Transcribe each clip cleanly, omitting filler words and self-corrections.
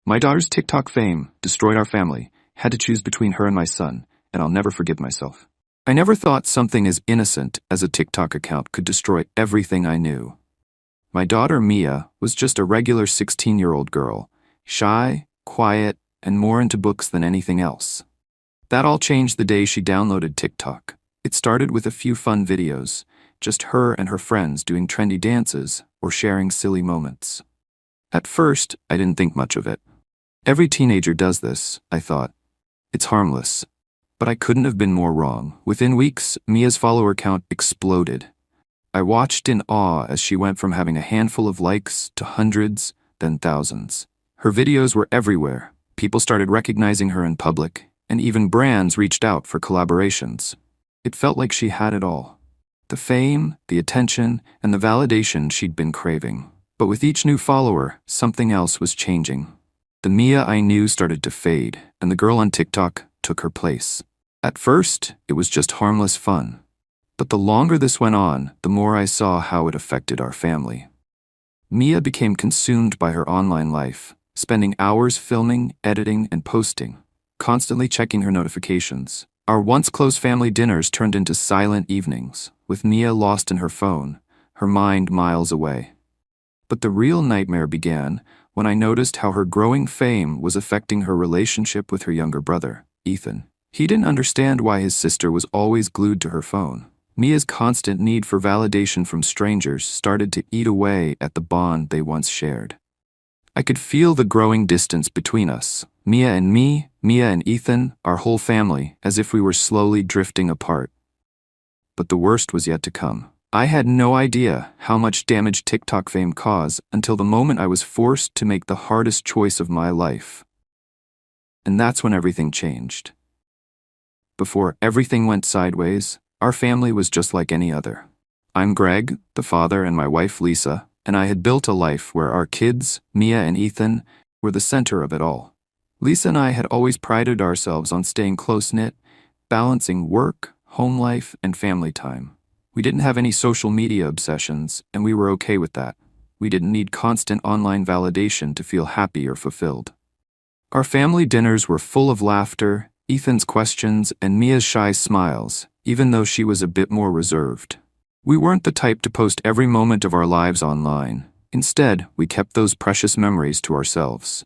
My daughter's TikTok fame destroyed our family. Had to choose between her and my son, and I'll never forgive myself. I never thought something as innocent as a TikTok account could destroy everything I knew. My daughter Mia was just a regular 16-year-old girl, shy, quiet, and more into books than anything else. That all changed the day she downloaded TikTok. It started with a few fun videos, just her and her friends doing trendy dances or sharing silly moments. At first, I didn't think much of it. Every teenager does this, I thought. It's harmless. But I couldn't have been more wrong. Within weeks, Mia's follower count exploded. I watched in awe as she went from having a handful of likes to hundreds, then thousands. Her videos were everywhere. People started recognizing her in public, and even brands reached out for collaborations. It felt like she had it all. The fame, the attention, and the validation she'd been craving. But with each new follower, something else was changing. The Mia I knew started to fade, and the girl on TikTok took her place. At first, it was just harmless fun. But the longer this went on, the more I saw how it affected our family. Mia became consumed by her online life, spending hours filming, editing, and posting, constantly checking her notifications. Our once close family dinners turned into silent evenings, with Mia lost in her phone, her mind miles away. But the real nightmare began when I noticed how her growing fame was affecting her relationship with her younger brother, Ethan. He didn't understand why his sister was always glued to her phone. Mia's constant need for validation from strangers started to eat away at the bond they once shared. I could feel the growing distance between us, Mia and me, Mia and Ethan, our whole family, as if we were slowly drifting apart. But the worst was yet to come. I had no idea how much damage TikTok fame caused until the moment I was forced to make the hardest choice of my life. And that's when everything changed. Before everything went sideways, our family was just like any other. I'm Greg, the father, and my wife Lisa, and I had built a life where our kids, Mia and Ethan, were the center of it all. Lisa and I had always prided ourselves on staying close-knit, balancing work, home life, and family time. We didn't have any social media obsessions, and we were okay with that. We didn't need constant online validation to feel happy or fulfilled. Our family dinners were full of laughter, Ethan's questions, and Mia's shy smiles, even though she was a bit more reserved. We weren't the type to post every moment of our lives online. Instead, we kept those precious memories to ourselves.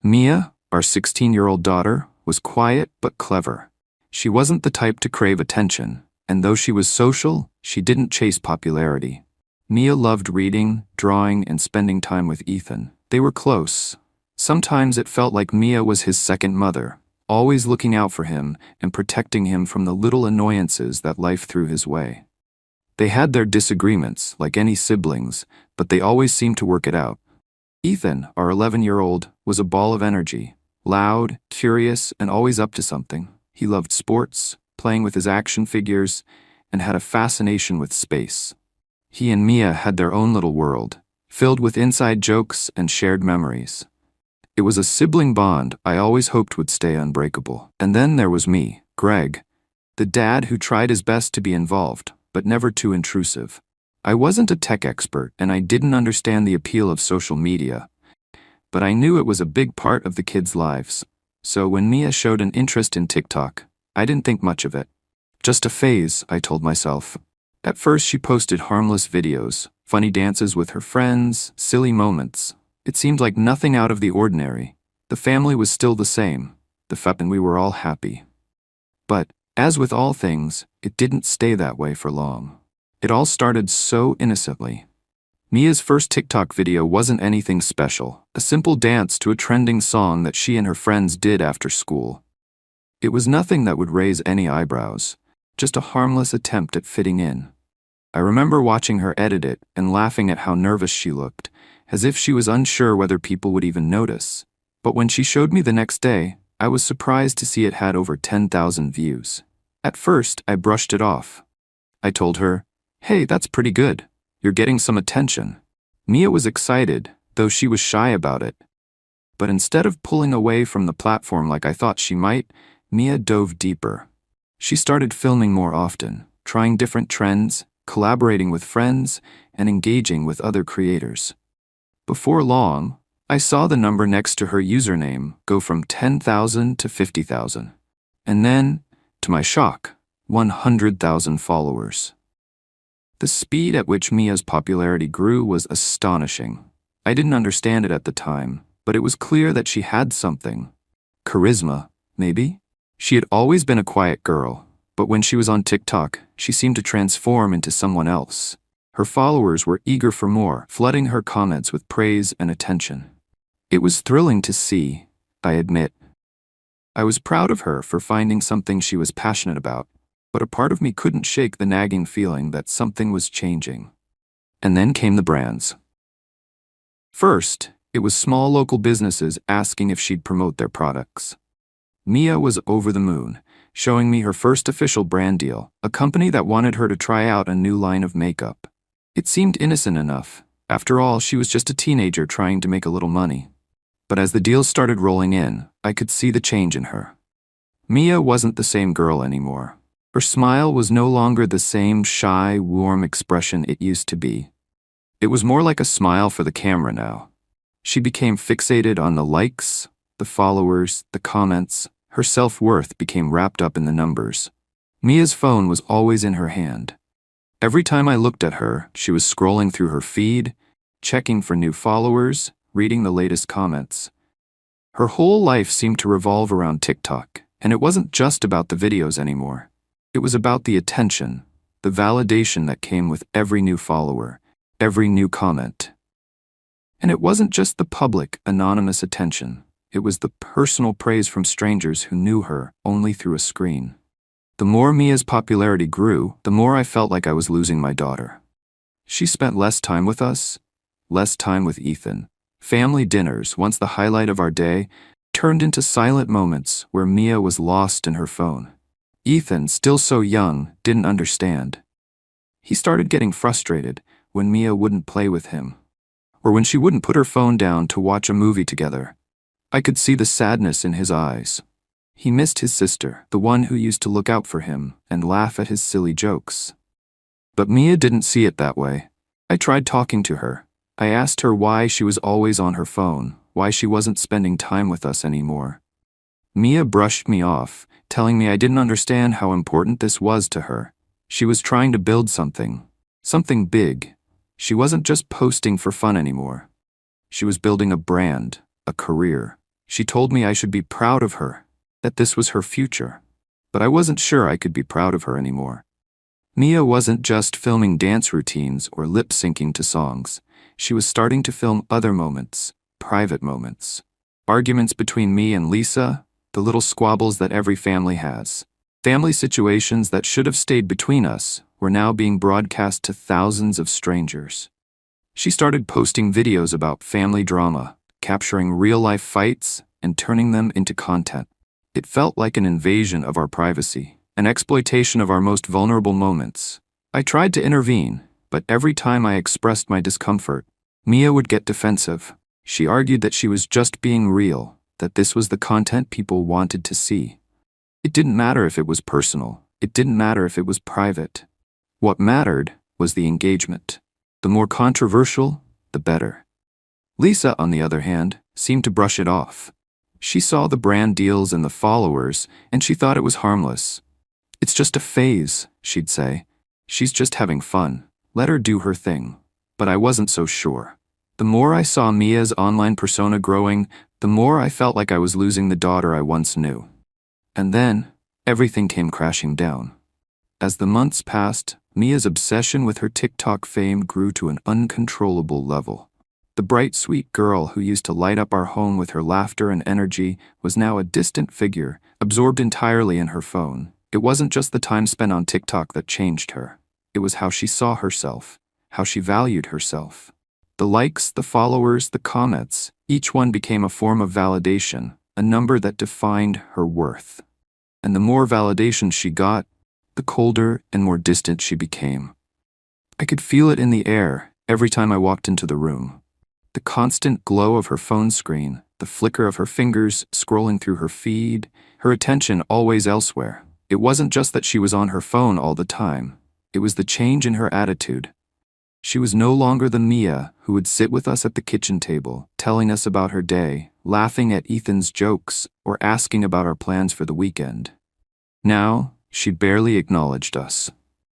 Mia, our 16-year-old daughter, was quiet but clever. She wasn't the type to crave attention, and though she was social, she didn't chase popularity. Mia loved reading, drawing, and spending time with Ethan. They were close. Sometimes it felt like Mia was his second mother, always looking out for him and protecting him from the little annoyances that life threw his way. They had their disagreements, like any siblings, but they always seemed to work it out. Ethan, our 11-year-old, was a ball of energy, loud, curious, and always up to something. He loved sports, playing with his action figures, and had a fascination with space. He and Mia had their own little world, filled with inside jokes and shared memories. It was a sibling bond I always hoped would stay unbreakable. And then there was me, Greg, the dad who tried his best to be involved, but never too intrusive. I wasn't a tech expert, and I didn't understand the appeal of social media, but I knew it was a big part of the kids' lives. So when Mia showed an interest in TikTok, I didn't think much of it. Just a phase, I told myself. At first she posted harmless videos, funny dances with her friends, silly moments. It seemed like nothing out of the ordinary. The family was still the same, and we were all happy. But, as with all things, it didn't stay that way for long. It all started so innocently. Mia's first TikTok video wasn't anything special, a simple dance to a trending song that she and her friends did after school. It was nothing that would raise any eyebrows, just a harmless attempt at fitting in. I remember watching her edit it and laughing at how nervous she looked, as if she was unsure whether people would even notice. But when she showed me the next day, I was surprised to see it had over 10,000 views. At first, I brushed it off. I told her, "Hey, that's pretty good. You're getting some attention." Mia was excited, though she was shy about it. But instead of pulling away from the platform like I thought she might, Mia dove deeper. She started filming more often, trying different trends, collaborating with friends, and engaging with other creators. Before long, I saw the number next to her username go from 10,000 to 50,000. And then, to my shock, 100,000 followers. The speed at which Mia's popularity grew was astonishing. I didn't understand it at the time, but it was clear that she had something. Charisma, maybe? She had always been a quiet girl, but when she was on TikTok, she seemed to transform into someone else. Her followers were eager for more, flooding her comments with praise and attention. It was thrilling to see, I admit. I was proud of her for finding something she was passionate about, but a part of me couldn't shake the nagging feeling that something was changing. And then came the brands. First, it was small local businesses asking if she'd promote their products. Mia was over the moon, showing me her first official brand deal, a company that wanted her to try out a new line of makeup. It seemed innocent enough. After all, she was just a teenager trying to make a little money. But as the deals started rolling in, I could see the change in her. Mia wasn't the same girl anymore. Her smile was no longer the same shy, warm expression it used to be. It was more like a smile for the camera now. She became fixated on the likes, the followers, the comments. Her self-worth became wrapped up in the numbers. Mia's phone was always in her hand. Every time I looked at her, she was scrolling through her feed, checking for new followers, reading the latest comments. Her whole life seemed to revolve around TikTok, and it wasn't just about the videos anymore. It was about the attention, the validation that came with every new follower, every new comment. And it wasn't just the public, anonymous attention. It was the personal praise from strangers who knew her only through a screen. The more Mia's popularity grew, the more I felt like I was losing my daughter. She spent less time with us, less time with Ethan. Family dinners, once the highlight of our day, turned into silent moments where Mia was lost in her phone. Ethan, still so young, didn't understand. He started getting frustrated when Mia wouldn't play with him, or when she wouldn't put her phone down to watch a movie together. I could see the sadness in his eyes. He missed his sister, the one who used to look out for him and laugh at his silly jokes. But Mia didn't see it that way. I tried talking to her. I asked her why she was always on her phone, why she wasn't spending time with us anymore. Mia brushed me off, telling me I didn't understand how important this was to her. She was trying to build something big. She wasn't just posting for fun anymore. She was building a brand, a career. She told me I should be proud of her, that this was her future. But I wasn't sure I could be proud of her anymore. Mia wasn't just filming dance routines or lip-syncing to songs. She was starting to film other moments, private moments. Arguments between me and Lisa, the little squabbles that every family has. Family situations that should have stayed between us were now being broadcast to thousands of strangers. She started posting videos about family drama, capturing real-life fights and turning them into content. It felt like an invasion of our privacy, an exploitation of our most vulnerable moments. I tried to intervene, but every time I expressed my discomfort, Mia would get defensive. She argued that she was just being real, that this was the content people wanted to see. It didn't matter if it was personal. It didn't matter if it was private. What mattered was the engagement. The more controversial, the better. Lisa, on the other hand, seemed to brush it off. She saw the brand deals and the followers, and she thought it was harmless. "It's just a phase," she'd say. "She's just having fun. Let her do her thing." But I wasn't so sure. The more I saw Mia's online persona growing, the more I felt like I was losing the daughter I once knew. And then, everything came crashing down. As the months passed, Mia's obsession with her TikTok fame grew to an uncontrollable level. The bright, sweet girl who used to light up our home with her laughter and energy was now a distant figure, absorbed entirely in her phone. It wasn't just the time spent on TikTok that changed her. It was how she saw herself, how she valued herself. The likes, the followers, the comments, each one became a form of validation, a number that defined her worth. And the more validation she got, the colder and more distant she became. I could feel it in the air every time I walked into the room. The constant glow of her phone screen, the flicker of her fingers scrolling through her feed, her attention always elsewhere. It wasn't just that she was on her phone all the time. It was the change in her attitude. She was no longer the Mia who would sit with us at the kitchen table, telling us about her day, laughing at Ethan's jokes, or asking about our plans for the weekend. Now, she barely acknowledged us.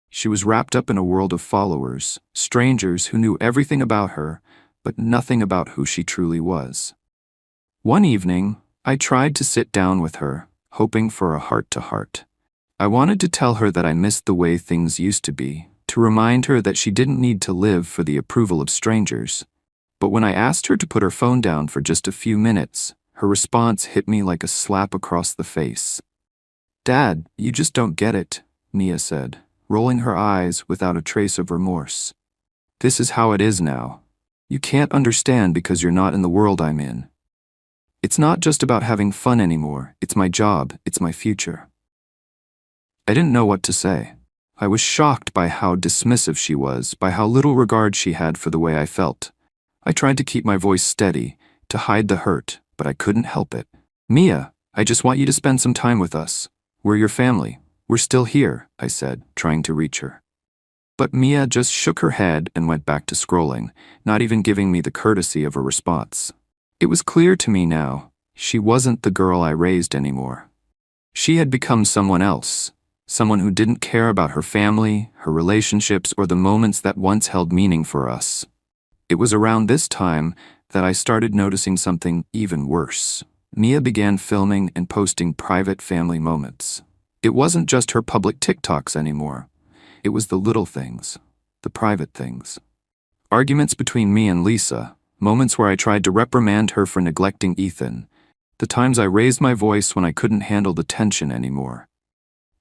She was wrapped up in a world of followers, strangers who knew everything about her, but nothing about who she truly was. One evening, I tried to sit down with her, hoping for a heart-to-heart. I wanted to tell her that I missed the way things used to be, to remind her that she didn't need to live for the approval of strangers. But when I asked her to put her phone down for just a few minutes, her response hit me like a slap across the face. "Dad, you just don't get it," Mia said, rolling her eyes without a trace of remorse. "This is how it is now. You can't understand because you're not in the world I'm in. It's not just about having fun anymore. It's my job. It's my future." I didn't know what to say. I was shocked by how dismissive she was, by how little regard she had for the way I felt. I tried to keep my voice steady, to hide the hurt, but I couldn't help it. "Mia, I just want you to spend some time with us. We're your family. We're still here," I said, trying to reach her. But Mia just shook her head and went back to scrolling, not even giving me the courtesy of a response. It was clear to me now, she wasn't the girl I raised anymore. She had become someone else, someone who didn't care about her family, her relationships, or the moments that once held meaning for us. It was around this time that I started noticing something even worse. Mia began filming and posting private family moments. It wasn't just her public TikToks anymore. It was the little things, the private things. Arguments between me and Lisa, moments where I tried to reprimand her for neglecting Ethan, the times I raised my voice when I couldn't handle the tension anymore.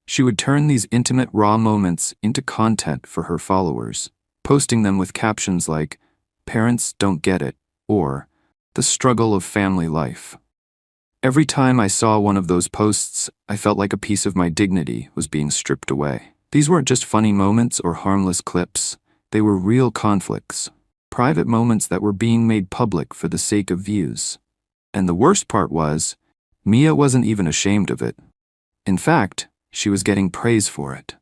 She would turn these intimate, raw moments into content for her followers, posting them with captions like, "Parents don't get it," or "The struggle of family life." Every time I saw one of those posts, I felt like a piece of my dignity was being stripped away. These weren't just funny moments or harmless clips. They were real conflicts, private moments that were being made public for the sake of views. And the worst part was, Mia wasn't even ashamed of it. In fact, she was getting praise for it.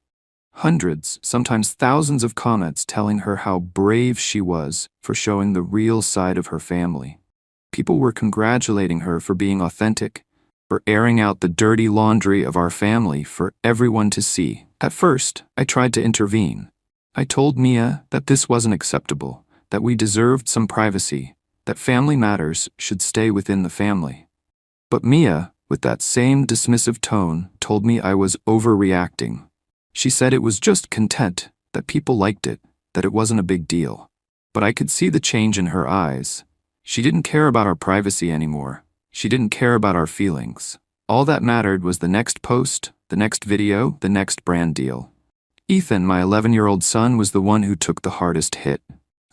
Hundreds, sometimes thousands of comments telling her how brave she was for showing the real side of her family. People were congratulating her for being authentic, for airing out the dirty laundry of our family for everyone to see. At first, I tried to intervene. I told Mia that this wasn't acceptable, that we deserved some privacy, that family matters should stay within the family. But Mia, with that same dismissive tone, told me I was overreacting. She said it was just content, that people liked it, that it wasn't a big deal. But I could see the change in her eyes. She didn't care about our privacy anymore. She didn't care about our feelings. All that mattered was the next post, the next video, the next brand deal. Ethan, my 11-year-old son, was the one who took the hardest hit.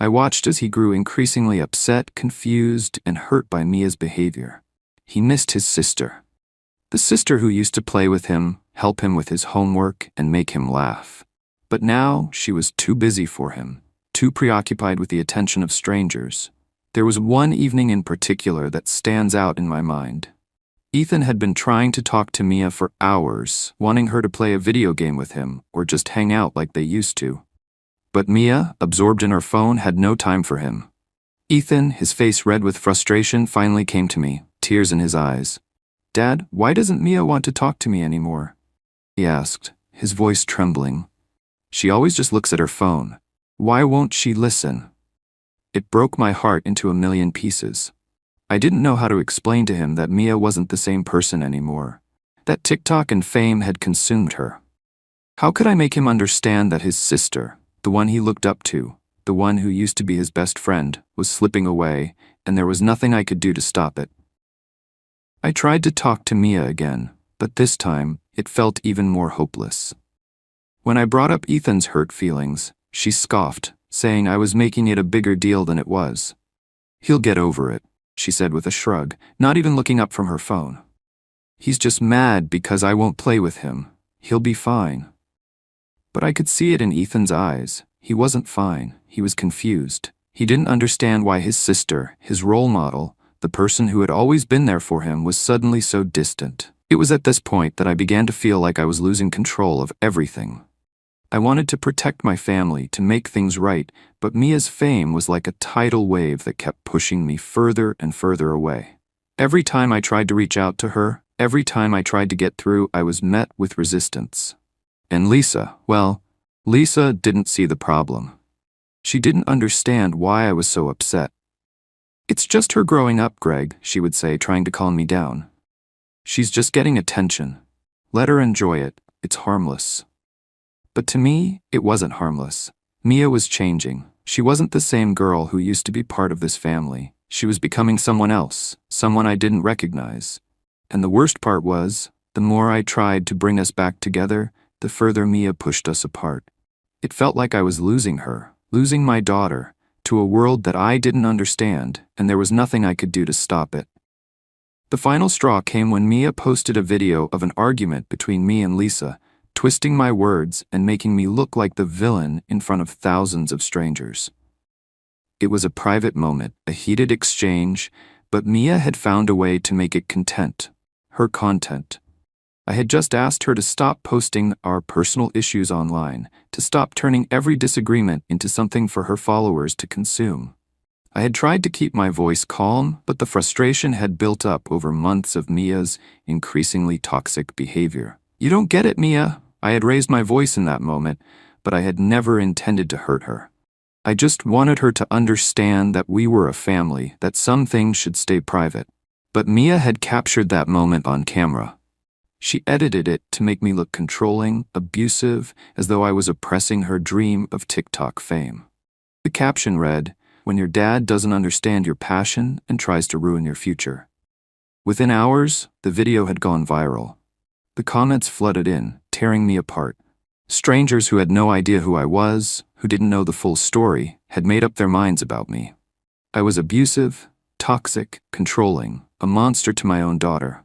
I watched as he grew increasingly upset, confused, and hurt by Mia's behavior. He missed his sister. The sister who used to play with him, help him with his homework, and make him laugh. But now she was too busy for him, too preoccupied with the attention of strangers. There was one evening in particular that stands out in my mind. Ethan had been trying to talk to Mia for hours, wanting her to play a video game with him or just hang out like they used to. But Mia, absorbed in her phone, had no time for him. Ethan, his face red with frustration, finally came to me, tears in his eyes. "Dad, why doesn't Mia want to talk to me anymore?" he asked, his voice trembling. "She always just looks at her phone. Why won't she listen?" It broke my heart into a million pieces. I didn't know how to explain to him that Mia wasn't the same person anymore, that TikTok and fame had consumed her. How could I make him understand that his sister, the one he looked up to, the one who used to be his best friend, was slipping away, and there was nothing I could do to stop it? I tried to talk to Mia again, but this time it felt even more hopeless. When I brought up Ethan's hurt feelings, she scoffed, saying I was making it a bigger deal than it was. "He'll get over it," she said with a shrug, not even looking up from her phone. "He's just mad because I won't play with him. He'll be fine." But I could see it in Ethan's eyes. He wasn't fine. He was confused. He didn't understand why his sister, his role model, the person who had always been there for him, was suddenly so distant. It was at this point that I began to feel like I was losing control of everything. I wanted to protect my family, to make things right, but Mia's fame was like a tidal wave that kept pushing me further and further away. Every time I tried to reach out to her, every time I tried to get through, I was met with resistance. And Lisa, well, Lisa didn't see the problem. She didn't understand why I was so upset. "It's just her growing up, Greg," she would say, trying to calm me down. "She's just getting attention. Let her enjoy it. It's harmless." But to me, it wasn't harmless. Mia was changing. She wasn't the same girl who used to be part of this family. She was becoming someone else, someone I didn't recognize. And the worst part was, the more I tried to bring us back together, the further Mia pushed us apart. It felt like I was losing her, losing my daughter, to a world that I didn't understand, and there was nothing I could do to stop it. The final straw came when Mia posted a video of an argument between me and Lisa, twisting my words and making me look like the villain in front of thousands of strangers. It was a private moment, a heated exchange, but Mia had found a way to make it content, her content. I had just asked her to stop posting our personal issues online, to stop turning every disagreement into something for her followers to consume. I had tried to keep my voice calm, but the frustration had built up over months of Mia's increasingly toxic behavior. "You don't get it, Mia." I had raised my voice in that moment, but I had never intended to hurt her. I just wanted her to understand that we were a family, that some things should stay private. But Mia had captured that moment on camera. She edited it to make me look controlling, abusive, as though I was oppressing her dream of TikTok fame. The caption read, "When your dad doesn't understand your passion and tries to ruin your future." Within hours, the video had gone viral. The comments flooded in, tearing me apart. Strangers who had no idea who I was, who didn't know the full story, had made up their minds about me. I was abusive, toxic, controlling, a monster to my own daughter.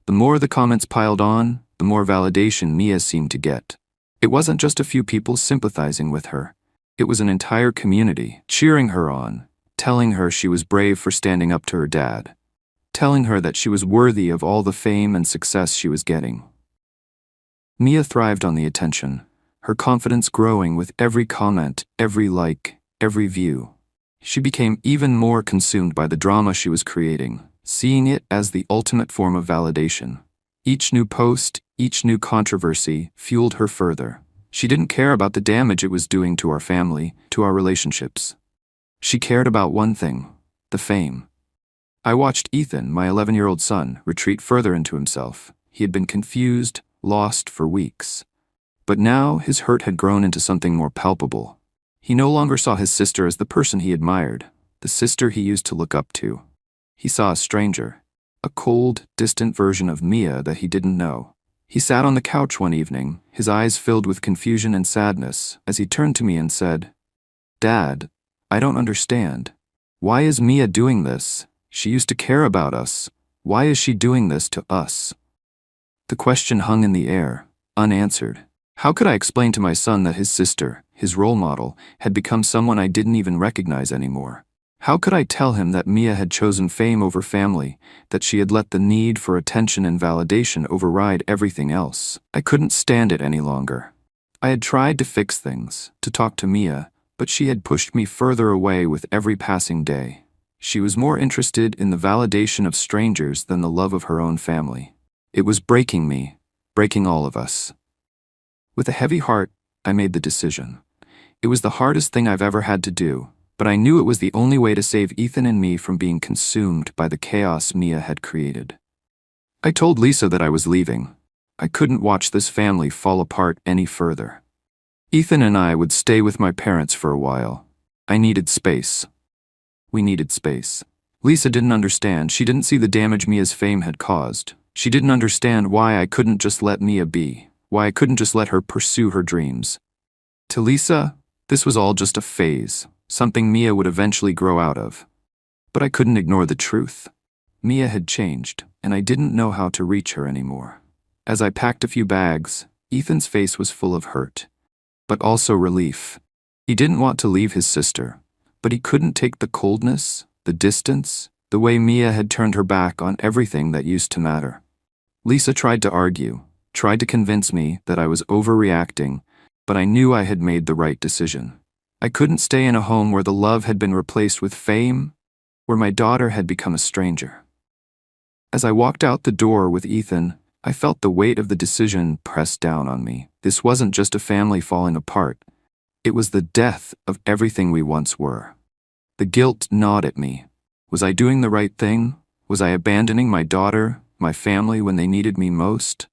The more the comments piled on, the more validation Mia seemed to get. It wasn't just a few people sympathizing with her. It was an entire community, cheering her on, telling her she was brave for standing up to her dad, telling her that she was worthy of all the fame and success she was getting. Mia thrived on the attention, her confidence growing with every comment, every like, every view. She became even more consumed by the drama she was creating, seeing it as the ultimate form of validation. Each new post, each new controversy fueled her further. She didn't care about the damage it was doing to our family, to our relationships. She cared about one thing, the fame. I watched Ethan, my 11-year-old son, retreat further into himself. He had been confused, lost for weeks. But now his hurt had grown into something more palpable. He no longer saw his sister as the person he admired, the sister he used to look up to. He saw a stranger, a cold, distant version of Mia that he didn't know. He sat on the couch one evening, his eyes filled with confusion and sadness, as he turned to me and said, "Dad, I don't understand. Why is Mia doing this? She used to care about us. Why is she doing this to us?" The question hung in the air, unanswered. How could I explain to my son that his sister, his role model, had become someone I didn't even recognize anymore? How could I tell him that Mia had chosen fame over family, that she had let the need for attention and validation override everything else? I couldn't stand it any longer. I had tried to fix things, to talk to Mia, but she had pushed me further away with every passing day. She was more interested in the validation of strangers than the love of her own family. It was breaking me, breaking all of us. With a heavy heart, I made the decision. It was the hardest thing I've ever had to do, but I knew it was the only way to save Ethan and me from being consumed by the chaos Mia had created. I told Lisa that I was leaving. I couldn't watch this family fall apart any further. Ethan and I would stay with my parents for a while. I needed space. We needed space. Lisa didn't understand. She didn't see the damage Mia's fame had caused. She didn't understand why I couldn't just let Mia be, why I couldn't just let her pursue her dreams. To Lisa, this was all just a phase, something Mia would eventually grow out of. But I couldn't ignore the truth. Mia had changed, and I didn't know how to reach her anymore. As I packed a few bags, Ethan's face was full of hurt, but also relief. He didn't want to leave his sister, but he couldn't take the coldness, the distance, the way Mia had turned her back on everything that used to matter. Lisa tried to argue, tried to convince me that I was overreacting, but I knew I had made the right decision. I couldn't stay in a home where the love had been replaced with fame, where my daughter had become a stranger. As I walked out the door with Ethan, I felt the weight of the decision press down on me. This wasn't just a family falling apart. It was the death of everything we once were. The guilt gnawed at me. Was I doing the right thing? Was I abandoning my daughter, my family when they needed me most?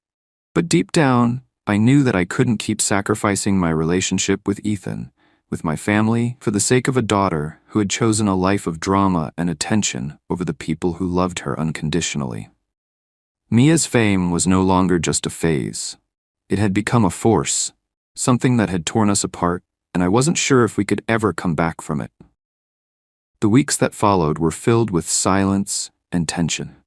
But deep down, I knew that I couldn't keep sacrificing my relationship with Ethan, with my family, for the sake of a daughter who had chosen a life of drama and attention over the people who loved her unconditionally. Mia's fame was no longer just a phase. It had become a force, something that had torn us apart, and I wasn't sure if we could ever come back from it. The weeks that followed were filled with silence and tension.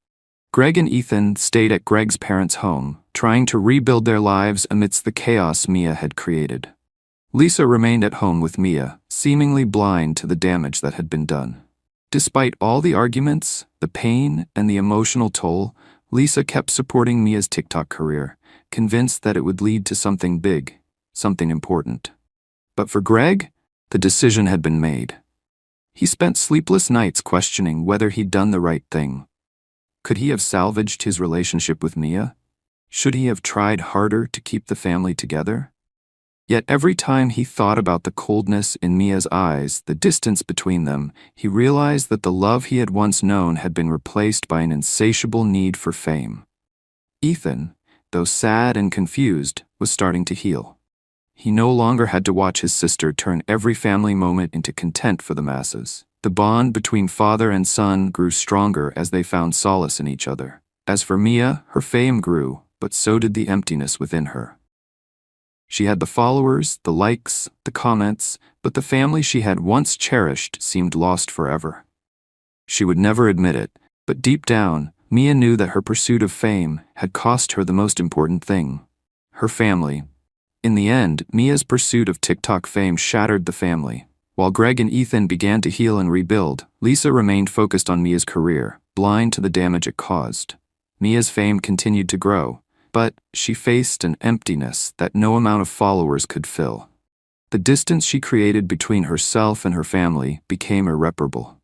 Greg and Ethan stayed at Greg's parents' home, trying to rebuild their lives amidst the chaos Mia had created. Lisa remained at home with Mia, seemingly blind to the damage that had been done. Despite all the arguments, the pain, and the emotional toll, Lisa kept supporting Mia's TikTok career, convinced that it would lead to something big, something important. But for Greg, the decision had been made. He spent sleepless nights questioning whether he'd done the right thing. Could he have salvaged his relationship with Mia? Should he have tried harder to keep the family together? Yet every time he thought about the coldness in Mia's eyes, the distance between them, he realized that the love he had once known had been replaced by an insatiable need for fame. Ethan, though sad and confused, was starting to heal. He no longer had to watch his sister turn every family moment into content for the masses. The bond between father and son grew stronger as they found solace in each other. As for Mia, her fame grew, but so did the emptiness within her. She had the followers, the likes, the comments, but the family she had once cherished seemed lost forever. She would never admit it, but deep down, Mia knew that her pursuit of fame had cost her the most important thing: her family. In the end, Mia's pursuit of TikTok fame shattered the family. While Greg and Ethan began to heal and rebuild, Lisa remained focused on Mia's career, blind to the damage it caused. Mia's fame continued to grow, but she faced an emptiness that no amount of followers could fill. The distance she created between herself and her family became irreparable.